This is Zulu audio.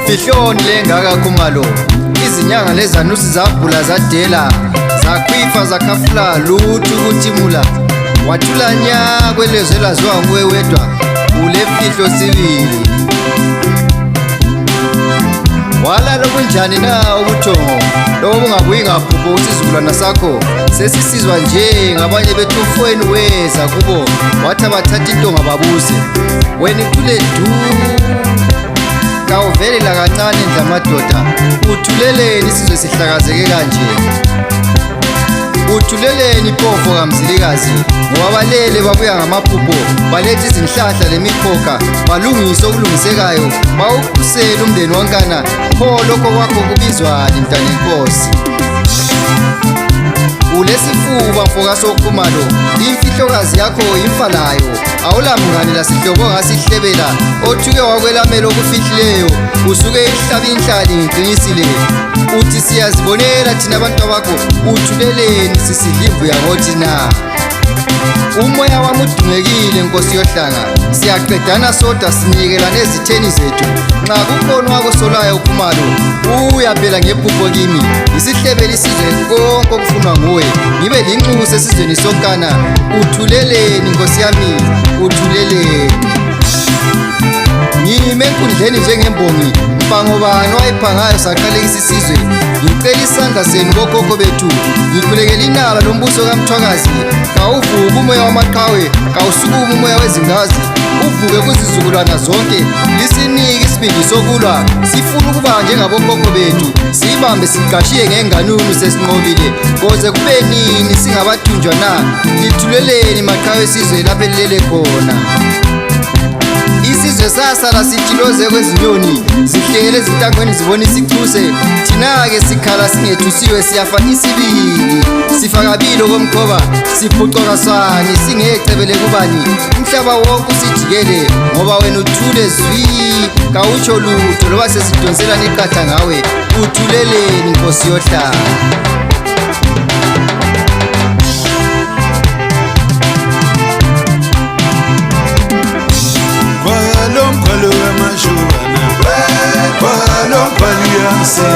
Fihloni lengaka kumalo izinyanga lezanusi zabhula zadela zakhwifa zakhafula lutho ukuthimula wathula nya kwelezwe laziwa nguwe wedwa ulefihlo sibili wala lokunjani na ubuthongo lobo bungabuyi ngabhubho isizukulwana sakho sesisizwa nje ngabanye bethu ufweni weza kubo wathi abathatha intonga babuze wena ikhule du kawuvelela kancane ndla madoda uthuleleni isizwe sihlakazeke kanje uthuleleni ipofo kamzilikazi ngoba balele babuya ngamaphupho baletha izinhlahla lemikhokha balungise okulungisekayo bawukhusele umndeni wankana pho lokho kwakho kubizwani mntanenkosi ulesifuba mfoka sokhumalo imfihlokazi yakho imfa layo awulamngane lasihlobo ngasihlebela othuke wakwelamela okufihlileyo usuke ihlaba inhlali ngiqinisile uthi siyazibonela thina abantu bakho uthuleleni sisidlimbu yangothi na umoya wami udungekile nkosi yohlanga siyaqedana soda sinyekelana ezitheni zethu nxa kukhona wakosolayo ukhumalo uya phela ngephupho kimi isihlebeli isizwe konke okufunwa nguwe ngibe linxuku esizweni sonkana uthuleleni nkosi yami uthuleleni ngime enkundleni njengembongi mpango bani wayiphangayo saqalekisa isizwe ngicela isandla senu kokhokho bethu ngikhulekela inala lombuso kamthwakazi kawuvuke umoya wamaqhawe kawusukuma umoya wezingazi uvuke kuzizukulwana zonke lisinike isibindi sokulwa sifuna ukuba njengabokhokho bethu sibambe siqashiye ngenganunu sesinqobile koze kube nini singabathunjwa na lithuleleni maqhawe esizwe lapho elilele khona isizwe sasala sithiloze kwezinyoni zihlele ezintangweni zibona isichuse thina-ke sikhala singethusiwe siyafa isibili sifa kabili okomqoba siphucwa kasani singecebele kubani umhlaba wonke usijikele ngoba wena uthule zwi kawutsho lutho loba sesidonselana iqatha ngawe uthuleleni nkosi yohlanga Kwalo amashubana kwalo kwalo yamse